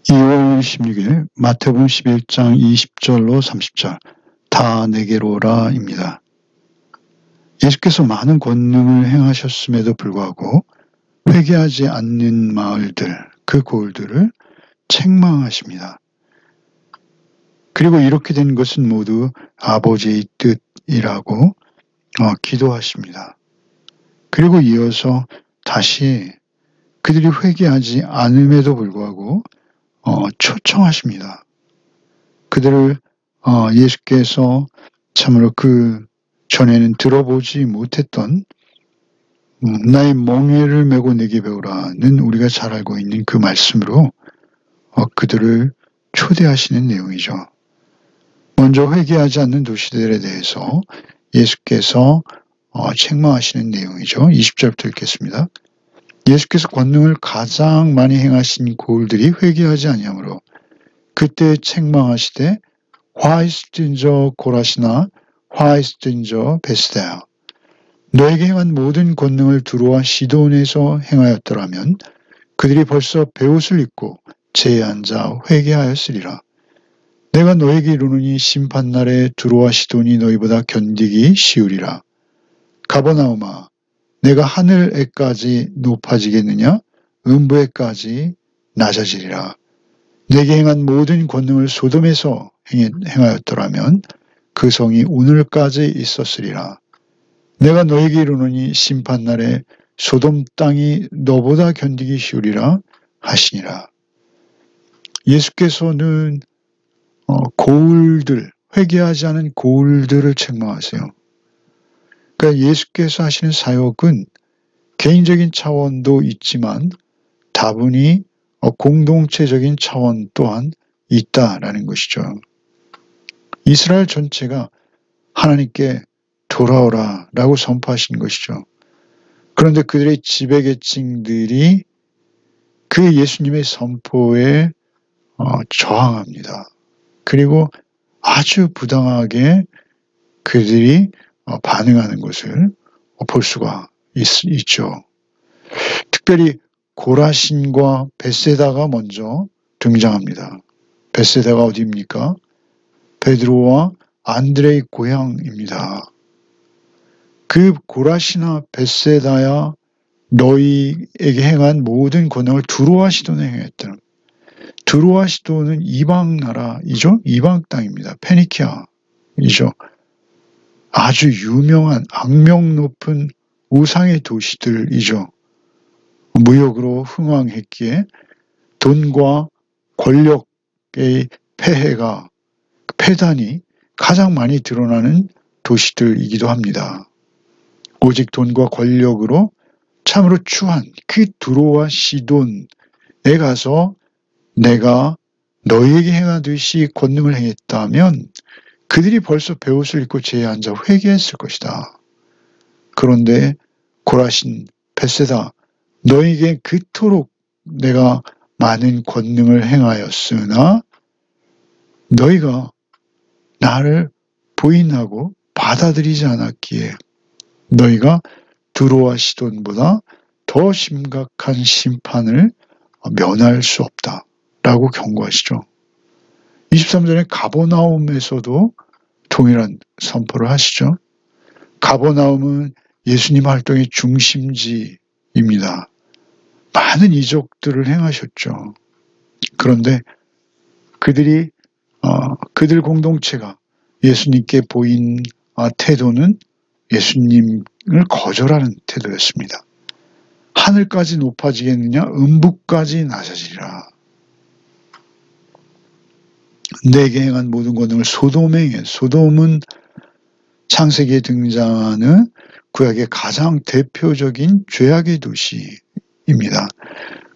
2월 16일 마태복음 11장 20절로 30절 다 내게로라입니다. 예수께서 많은 권능을 행하셨음에도 불구하고 회개하지 않는 마을들, 그 고을들을 책망하십니다. 그리고 이렇게 된 것은 모두 아버지의 뜻이라고 기도하십니다. 그리고 이어서 다시 그들이 회개하지 않음에도 불구하고 초청하십니다. 그들을 예수께서 참으로 그 전에는 들어보지 못했던 나의 멍에를 메고 내게 배우라는 우리가 잘 알고 있는 그 말씀으로 그들을 초대하시는 내용이죠. 먼저 회개하지 않는 도시들에 대해서 예수께서 책망하시는 내용이죠. 20절부터 읽겠습니다. 예수께서 권능을 가장 많이 행하신 고을들이 회개하지 아니하므로 그때 책망하시되 화 있을진 저 고라시나 화 있을진 저 베스다야. 너에게 행한 모든 권능을 두로와 시돈에서 행하였더라면 그들이 벌써 베옷을 입고 제에 앉아 회개하였으리라. 내가 너에게 이르노니 심판날에 두로와 시돈이 너희보다 견디기 쉬우리라. 가버나움아, 내가 하늘에까지 높아지겠느냐? 음부에까지 낮아지리라. 내게 행한 모든 권능을 소돔에서 행하였더라면 그 성이 오늘까지 있었으리라. 내가 너에게 이르노니 심판날에 소돔 땅이 너보다 견디기 쉬우리라 하시니라. 예수께서는 고울들, 회개하지 않은 고울들을 책망하세요. 그러니까 예수께서 하시는 사역은 개인적인 차원도 있지만 다분히 공동체적인 차원 또한 있다라는 것이죠. 이스라엘 전체가 하나님께 돌아오라 라고 선포하신 것이죠. 그런데 그들의 지배계층들이 그 예수님의 선포에 저항합니다. 그리고 아주 부당하게 그들이 반응하는 것을 볼 수가 있죠. 특별히 고라신과 벳세다가 먼저 등장합니다. 벳세다가 어디입니까? 베드로와 안드레의 고향입니다. 그 고라시나 벳세다야 너희에게 행한 모든 권능을 두로와 시돈에 행했다. 두로와 시돈은 이방 나라이죠. 이방 땅입니다. 페니키아이죠. 아주 유명한 악명 높은 우상의 도시들이죠. 무역으로 흥왕했기에 돈과 권력의 폐단이 가장 많이 드러나는 도시들이기도 합니다. 오직 돈과 권력으로 참으로 추한 그 두로와 시돈에 가서 내가 너희에게 행하듯이 권능을 행했다면 그들이 벌써 베옷을 입고 제에 앉아 회개했을 것이다. 그런데 고라신, 벳세다, 너희에게 그토록 내가 많은 권능을 행하였으나 너희가 나를 부인하고 받아들이지 않았기에 너희가 두로와 시돈보다 더 심각한 심판을 면할 수 없다라고 경고하시죠. 23절에 가버나움에서도 동일한 선포를 하시죠. 가버나움은 예수님 활동의 중심지입니다. 많은 이적들을 행하셨죠. 그런데 그들 공동체가 예수님께 보인 태도는 예수님을 거절하는 태도였습니다. 하늘까지 높아지겠느냐? 음부까지 낮아지리라. 내게 행한 모든 권능을 소돔에 행해. 소돔은 창세기에 등장하는 구약의 가장 대표적인 죄악의 도시입니다.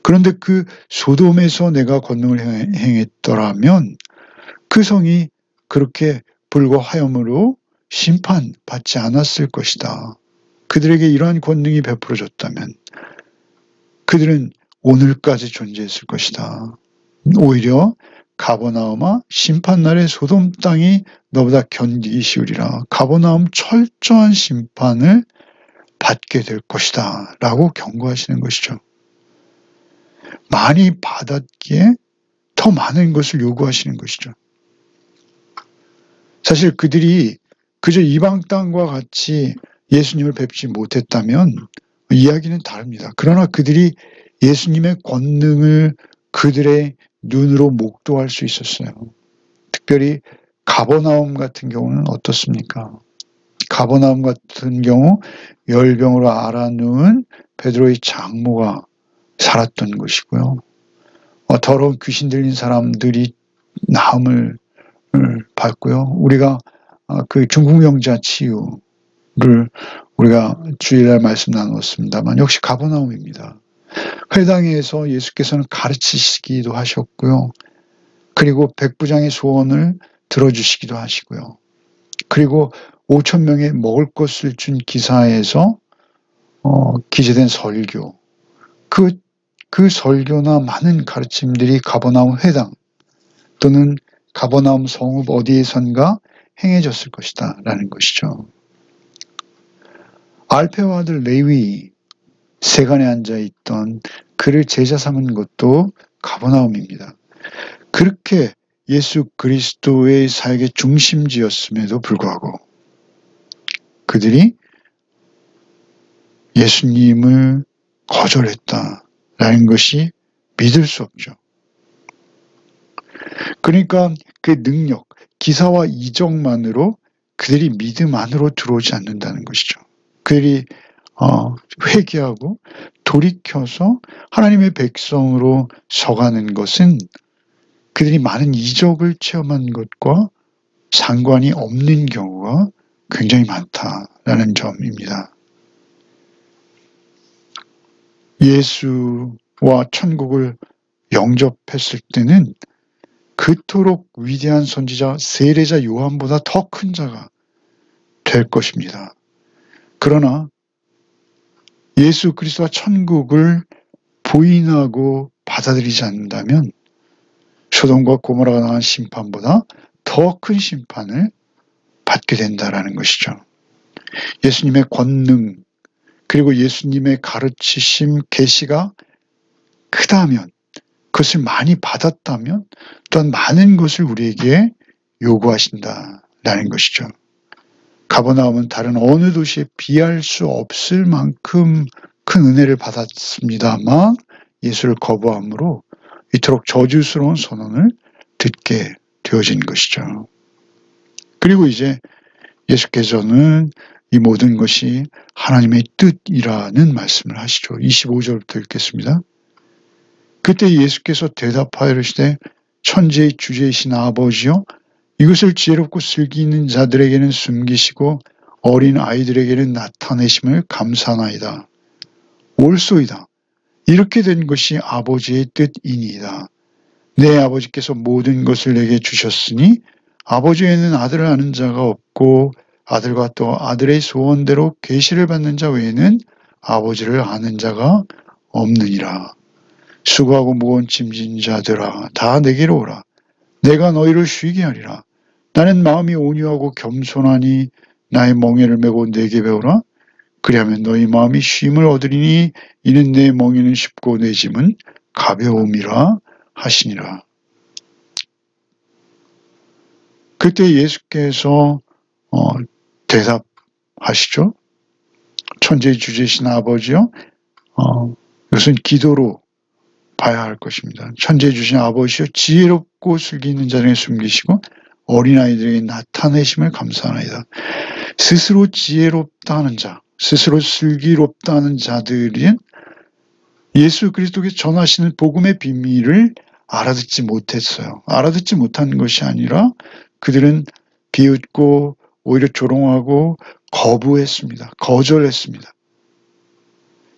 그런데 그 소돔에서 내가 권능을 행했더라면 그 성이 그렇게 불과 화염으로 심판받지 않았을 것이다. 그들에게 이러한 권능이 베풀어졌다면 그들은 오늘까지 존재했을 것이다. 오히려 가버나움아 심판날에 소돔 땅이 너보다 견디기 쉬우리라. 가버나움 철저한 심판을 받게 될 것이다 라고 경고하시는 것이죠. 많이 받았기에 더 많은 것을 요구하시는 것이죠. 사실 그들이 그저 이방 땅과 같이 예수님을 뵙지 못했다면 이야기는 다릅니다. 그러나 그들이 예수님의 권능을 그들의 눈으로 목도할 수 있었어요. 특별히 가버나움 같은 경우는 어떻습니까? 가버나움 같은 경우 열병으로 앓아누운 베드로의 장모가 살았던 곳이고요. 더러운 귀신 들린 사람들이 나음을 받고요. 우리가 그 중국 영자 치유를 우리가 주일날 말씀 나눴습니다만 역시 가버나움입니다. 회당에서 예수께서는 가르치시기도 하셨고요. 그리고 백부장의 소원을 들어주시기도 하시고요. 그리고 5,000명의 먹을 것을 준 기사에서 기재된 설교, 그 설교나 많은 가르침들이 가버나움 회당 또는 가버나움 성읍 어디에선가 행해졌을 것이다 라는 것이죠. 알페와 아들 레위 세간에 앉아있던 그를 제자 삼은 것도 가버나움입니다. 그렇게 예수 그리스도의 사역의 중심지였음에도 불구하고 그들이 예수님을 거절했다라는 것이 믿을 수 없죠. 그러니까 그 능력, 기사와 이적만으로 그들이 믿음 안으로 들어오지 않는다는 것이죠. 그들이 회개하고 돌이켜서 하나님의 백성으로 서가는 것은 그들이 많은 이적을 체험한 것과 상관이 없는 경우가 굉장히 많다라는 점입니다. 예수와 천국을 영접했을 때는 그토록 위대한 선지자 세례자 요한보다 더 큰 자가 될 것입니다. 그러나 예수 그리스도와 천국을 부인하고 받아들이지 않는다면 소돔과 고모라가 당한 심판보다 더 큰 심판을 받게 된다라는 것이죠. 예수님의 권능 그리고 예수님의 가르치심 계시가 크다면 그것을 많이 받았다면 또한 많은 것을 우리에게 요구하신다라는 것이죠. 가버나움은 다른 어느 도시에 비할 수 없을 만큼 큰 은혜를 받았습니다만 예수를 거부함으로 이토록 저주스러운 선언을 듣게 되어진 것이죠. 그리고 이제 예수께서는 이 모든 것이 하나님의 뜻이라는 말씀을 하시죠. 25절부터 읽겠습니다. 그때 예수께서 대답하여 이르시되 천지의 주제이신 아버지여 이것을 지혜롭고 슬기 있는 자들에게는 숨기시고 어린 아이들에게는 나타내심을 감사하나이다. 옳소이다. 이렇게 된 것이 아버지의 뜻이니이다. 내 아버지께서 모든 것을 내게 주셨으니 아버지에는 아들을 아는 자가 없고 아들과 또 아들의 소원대로 계시를 받는 자 외에는 아버지를 아는 자가 없느니라. 수고하고 무거운 짐진 자들아 다 내게로 오라. 내가 너희를 쉬게 하리라. 나는 마음이 온유하고 겸손하니 나의 멍에를 메고 내게 배우라. 그리하면 너희 마음이 쉼을 얻으리니 이는 내 멍에는 쉽고 내 짐은 가벼움이라 하시니라. 그때 예수께서 대답하시죠. 천지의 주제이신 아버지요. 이것은 기도로 봐야 할 것입니다. 천지의 주신 아버지요. 지혜롭고 슬기 있는 자에게 숨기시고 어린아이들에게 나타내심을 감사하나이다. 스스로 지혜롭다 하는 자, 스스로 슬기롭다 하는 자들은 예수 그리스도께서 전하시는 복음의 비밀을 알아듣지 못했어요. 알아듣지 못한 것이 아니라 그들은 비웃고 오히려 조롱하고 거부했습니다. 거절했습니다.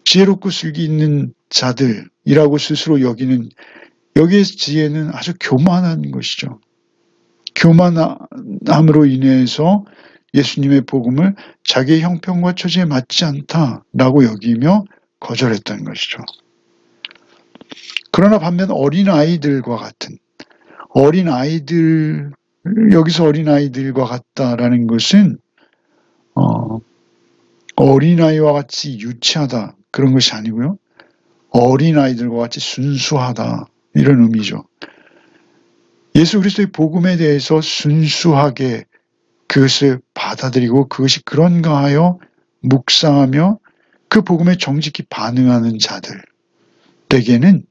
지혜롭고 슬기 있는 자들이라고 스스로 여기는 여기에 지혜는 아주 교만한 것이죠. 교만함으로 인해서 예수님의 복음을 자기의 형편과 처지에 맞지 않다라고 여기며 거절했던 것이죠. 그러나 반면 어린아이들과 같은 어린아이들 여기서 어린아이들과 같다라는 것은 어린아이와 같이 유치하다 그런 것이 아니고요. 어린아이들과 같이 순수하다 이런 의미죠. 예수 그리스도의 복음에 대해서 순수하게 그것을 받아들이고 그것이 그런가 하여 묵상하며 그 복음에 정직히 반응하는 자들에게는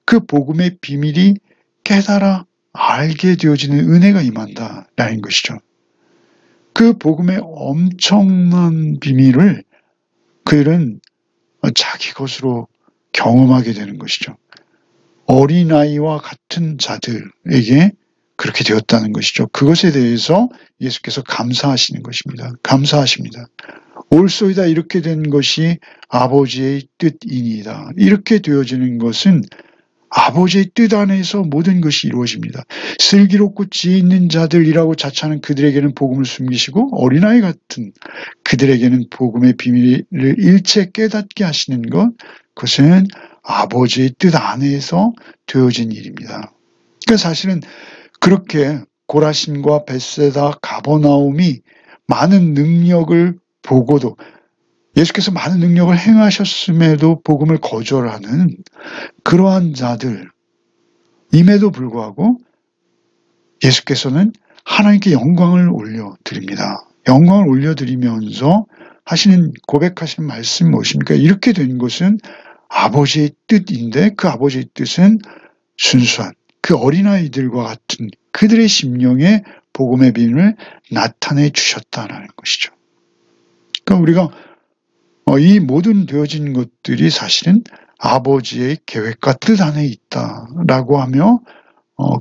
그 복음의 비밀이 깨달아 알게 되어지는 은혜가 임한다라는 것이죠. 그 복음의 엄청난 비밀을 그들은 자기 것으로 경험하게 되는 것이죠. 어린아이와 같은 자들에게 그렇게 되었다는 것이죠. 그것에 대해서 예수께서 감사하시는 것입니다. 감사하십니다. 옳소이다 이렇게 된 것이 아버지의 뜻이니이다. 이렇게 되어지는 것은 아버지의 뜻 안에서 모든 것이 이루어집니다. 슬기롭고 지혜 있는 자들이라고 자처하는 그들에게는 복음을 숨기시고 어린아이 같은 그들에게는 복음의 비밀을 일체 깨닫게 하시는 것, 그것은 아버지의 뜻 안에서 되어진 일입니다. 그러니까 사실은 그렇게 고라신과 벳세다, 가버나움이 많은 능력을 보고도 예수께서 많은 능력을 행하셨음에도 복음을 거절하는 그러한 자들임에도 불구하고 예수께서는 하나님께 영광을 올려드립니다. 영광을 올려드리면서 하시는 고백하시는 말씀이 무엇입니까? 이렇게 된 것은 아버지의 뜻인데 그 아버지의 뜻은 순수한 그 어린아이들과 같은 그들의 심령에 복음의 비밀을 나타내 주셨다는 것이죠. 그러니까 우리가 이 모든 되어진 것들이 사실은 아버지의 계획과 뜻 안에 있다라고 하며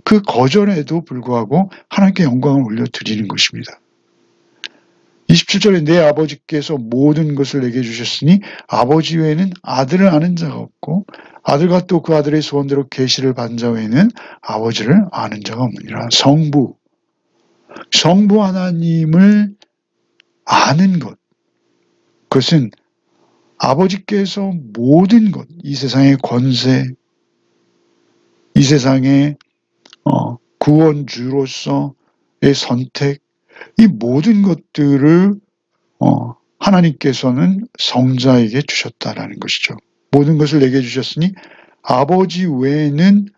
그 거절에도 불구하고 하나님께 영광을 올려드리는 것입니다. 27절에 내 아버지께서 모든 것을 내게 주셨으니 아버지 외에는 아들을 아는 자가 없고 아들과 또 그 아들의 소원대로 계시를 받은 자 외에는 아버지를 아는 자가 없느니라. 성부 하나님을 아는 것, 그것은 아버지께서 모든 것, 이 세상의 권세, 이 세상의 구원주로서의 선택, 이 모든 것들을 하나님께서는 성자에게 주셨다라는 것이죠. 모든 것을 내게 주셨으니 아버지 외에는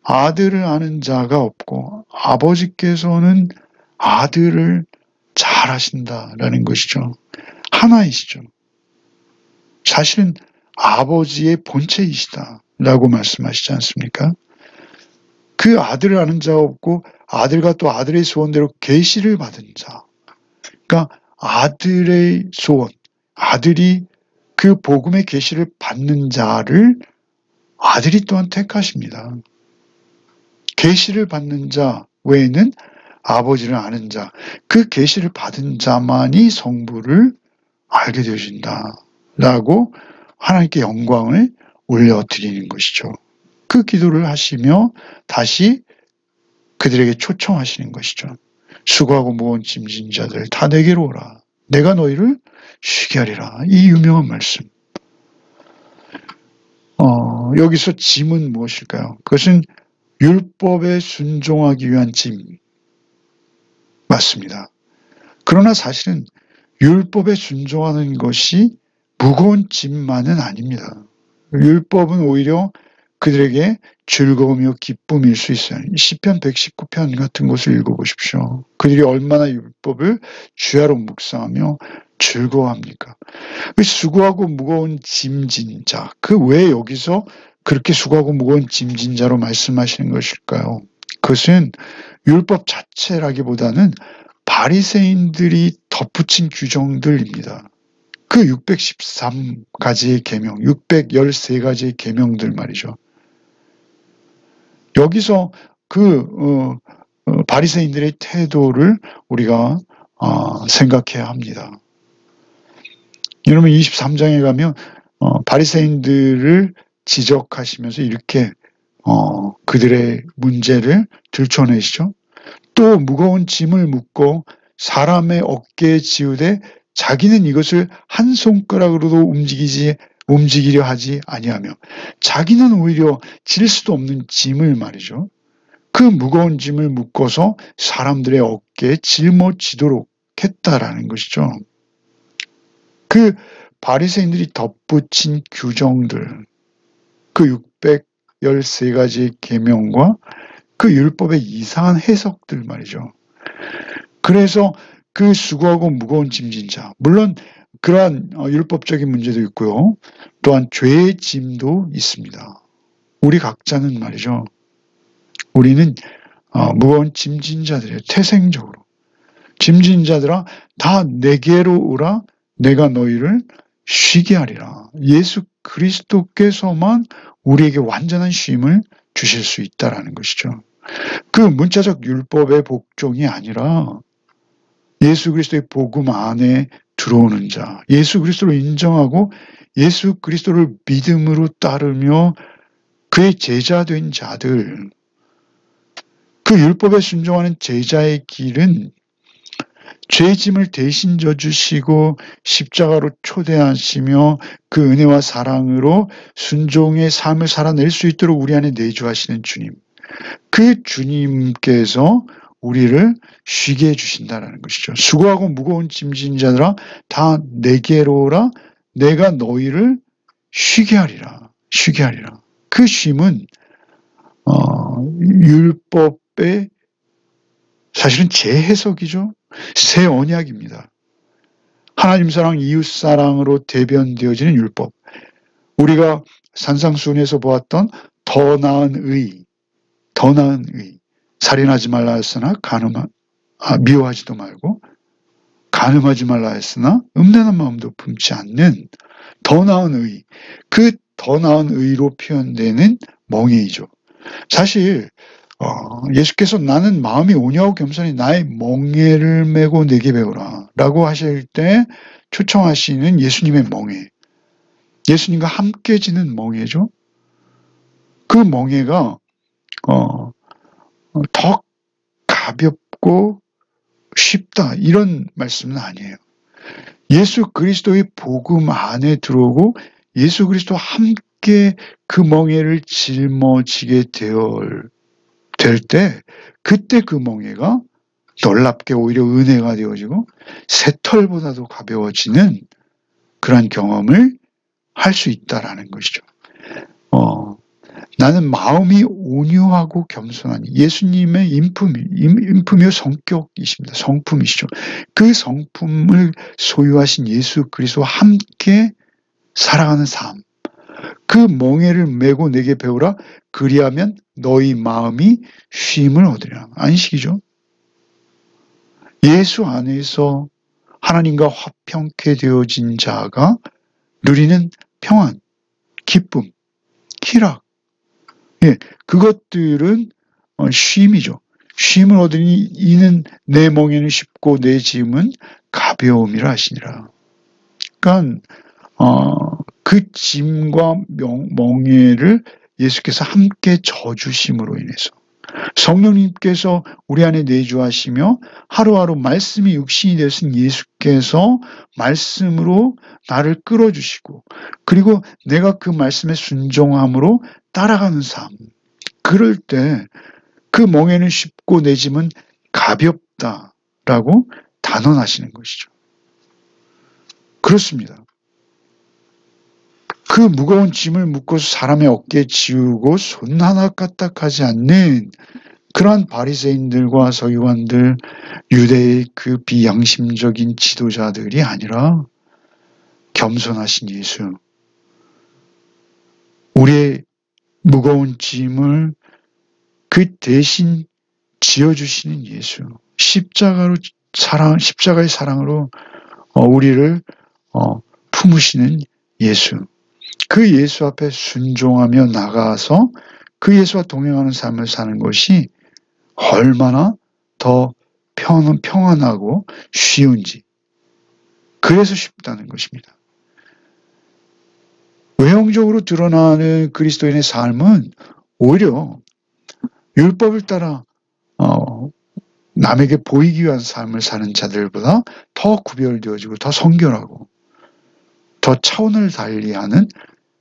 아들을 아는 자가 없고 아버지께서는 아들을 잘 아신다라는 것이죠. 하나이시죠. 사실은 아버지의 본체이시다라고 말씀하시지 않습니까? 그 아들을 아는 자가 없고 아들과 또 아들의 소원대로 계시를 받은 자. 그러니까 아들의 소원, 아들이 그 복음의 계시를 받는 자를 아들이 또한 택하십니다. 계시를 받는 자 외에는 아버지를 아는 자, 그 계시를 받은 자만이 성부를 알게 되어진다라고 하나님께 영광을 올려드리는 것이죠. 그 기도를 하시며 다시 그들에게 초청하시는 것이죠. 수고하고 무거운 짐진 자들 다 내게로 오라. 내가 너희를 쉬게 하리라. 이 유명한 말씀. 여기서 짐은 무엇일까요? 그것은 율법에 순종하기 위한 짐. 맞습니다. 그러나 사실은 율법에 순종하는 것이 무거운 짐만은 아닙니다. 율법은 오히려 그들에게 즐거움이요 기쁨일 수 있어요. 시편 119편 같은 것을 읽어보십시오. 그들이 얼마나 율법을 주야로 묵상하며 즐거워합니까? 수고하고 무거운 짐진 자, 그 왜 여기서 그렇게 수고하고 무거운 짐진 자로 말씀하시는 것일까요? 그것은 율법 자체라기보다는 바리새인들이 덧붙인 규정들입니다. 그 613가지의 계명, 613가지의 계명들 말이죠. 여기서 그 바리새인들의 태도를 우리가 생각해야 합니다. 여러분 23장에 가면 바리새인들을 지적하시면서 이렇게 그들의 문제를 들춰내시죠. 또 무거운 짐을 묻고 사람의 어깨에 지우되 자기는 이것을 한 손가락으로도 움직이려 하지 아니하며 자기는 오히려 질 수도 없는 짐을 말이죠. 그 무거운 짐을 묶어서 사람들의 어깨에 짊어지도록 했다라는 것이죠. 그 바리새인들이 덧붙인 규정들, 그 613가지의 계명과 그 율법의 이상한 해석들 말이죠. 그래서 그 수고하고 무거운 짐진 자, 물론 그러한 율법적인 문제도 있고요. 또한 죄의 짐도 있습니다. 우리 각자는 말이죠. 우리는 무거운 짐진 자들이에요. 태생적으로. 짐진 자들아 다 내게로 오라 내가 너희를 쉬게 하리라. 예수 그리스도께서만 우리에게 완전한 쉼을 주실 수 있다라는 것이죠. 그 문자적 율법의 복종이 아니라 예수 그리스도의 복음 안에 들어오는 자, 예수 그리스도를 인정하고 예수 그리스도를 믿음으로 따르며 그의 제자 된 자들, 그 율법에 순종하는 제자의 길은 죄의 짐을 대신 져주시고 십자가로 초대하시며 그 은혜와 사랑으로 순종의 삶을 살아낼 수 있도록 우리 안에 내주하시는 주님. 그 주님께서 우리를 쉬게 해주신다는 것이죠. 수고하고 무거운 짐진 자들아 다 내게로 오라 내가 너희를 쉬게 하리라. 쉬게 하리라. 그 쉼은 율법의 사실은 재해석이죠. 새 언약입니다. 하나님 사랑, 이웃 사랑으로 대변되어지는 율법. 우리가 산상수훈에서 보았던 더 나은 의, 더 나은 의. 살인하지 말라 했으나 미워하지도 말고 간음하지 말라 했으나 음란한 마음도 품지 않는 더 나은 의. 그 더 나은 의로 표현되는 멍에이죠. 사실 예수께서 나는 마음이 온유하고 겸손히 나의 멍에를 메고 내게 배우라 라고 하실 때 초청하시는 예수님의 멍에, 예수님과 함께 지는 멍에죠. 그 멍에가 더 가볍고 쉽다 이런 말씀은 아니에요. 예수 그리스도의 복음 안에 들어오고 예수 그리스도와 함께 그 멍에를 짊어지게 될 때 그때 그 멍에가 놀랍게 오히려 은혜가 되어지고 새털보다도 가벼워지는 그런 경험을 할 수 있다라는 것이죠. 나는 마음이 온유하고 겸손하니 예수님의 인품이요 성격이십니다. 성품이시죠. 그 성품을 소유하신 예수 그리스도와 함께 살아가는 삶. 그 멍에를 메고 내게 배우라. 그리하면 너희 마음이 쉼을 얻으리라. 안식이죠. 예수 안에서 하나님과 화평케 되어진 자가 누리는 평안, 기쁨, 희락. 예, 그것들은 쉼이죠. 쉼을 얻으니 이는 내 멍에는 쉽고 내 짐은 가벼움이라 하시니라. 그러니까 그 짐과 멍에를 예수께서 함께 져주심으로 인해서 성령님께서 우리 안에 내주하시며 하루하루 말씀이 육신이 되신 예수께서 말씀으로 나를 끌어주시고 그리고 내가 그 말씀에 순종함으로 따라가는 삶. 그럴 때 그 멍에는 쉽고 내 짐은 가볍다라고 단언하시는 것이죠. 그렇습니다. 그 무거운 짐을 묶어서 사람의 어깨에 지우고 손 하나 까딱하지 않는 그러한 바리새인들과 서기관들, 유대의 그 비양심적인 지도자들이 아니라 겸손하신 예수, 우리의 무거운 짐을 그 대신 지어주시는 예수, 십자가의 사랑으로 우리를 품으시는 예수, 그 예수 앞에 순종하며 나가서 그 예수와 동행하는 삶을 사는 것이 얼마나 더 평안하고 쉬운지. 그래서 쉽다는 것입니다. 외형적으로 드러나는 그리스도인의 삶은 오히려 율법을 따라 남에게 보이기 위한 삶을 사는 자들보다 더 구별되어지고 더 성결하고 더 차원을 달리하는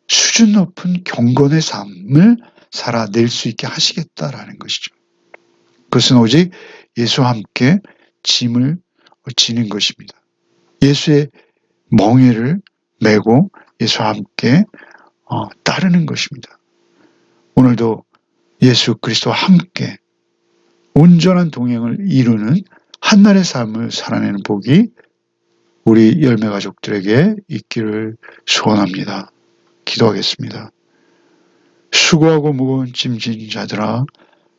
수준 높은 경건의 삶을 살아낼 수 있게 하시겠다라는 것이죠. 그것은 오직 예수와 함께 짐을 지는 것입니다. 예수의 멍에를 메고 예수와 함께 따르는 것입니다. 오늘도 예수 그리스도와 함께 온전한 동행을 이루는 한날의 삶을 살아내는 복이 우리 열매 가족들에게 있기를 소원합니다. 기도하겠습니다. 수고하고 무거운 짐진 자들아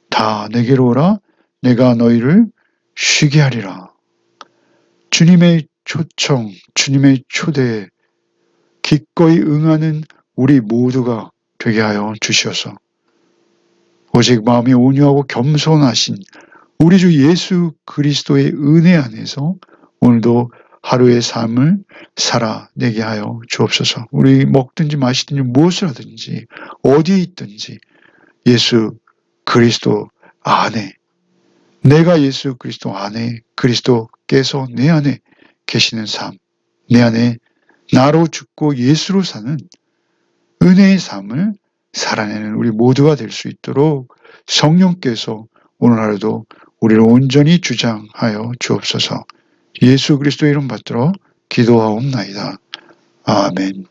다 내게로 오라. 내가 너희를 쉬게 하리라. 주님의 초청, 주님의 초대에 기꺼이 응하는 우리 모두가 되게 하여 주시어서 오직 마음이 온유하고 겸손하신 우리 주 예수 그리스도의 은혜 안에서 오늘도 하루의 삶을 살아내게 하여 주옵소서. 우리 먹든지 마시든지 무엇을 하든지 어디에 있든지 예수 그리스도 안에, 내가 예수 그리스도 안에, 그리스도께서 내 안에 계시는 삶, 내 안에 나로 죽고 예수로 사는 은혜의 삶을 살아내는 우리 모두가 될 수 있도록 성령께서 오늘 하루도 우리를 온전히 주장하여 주옵소서. 예수 그리스도의 이름 받들어 기도하옵나이다. 아멘.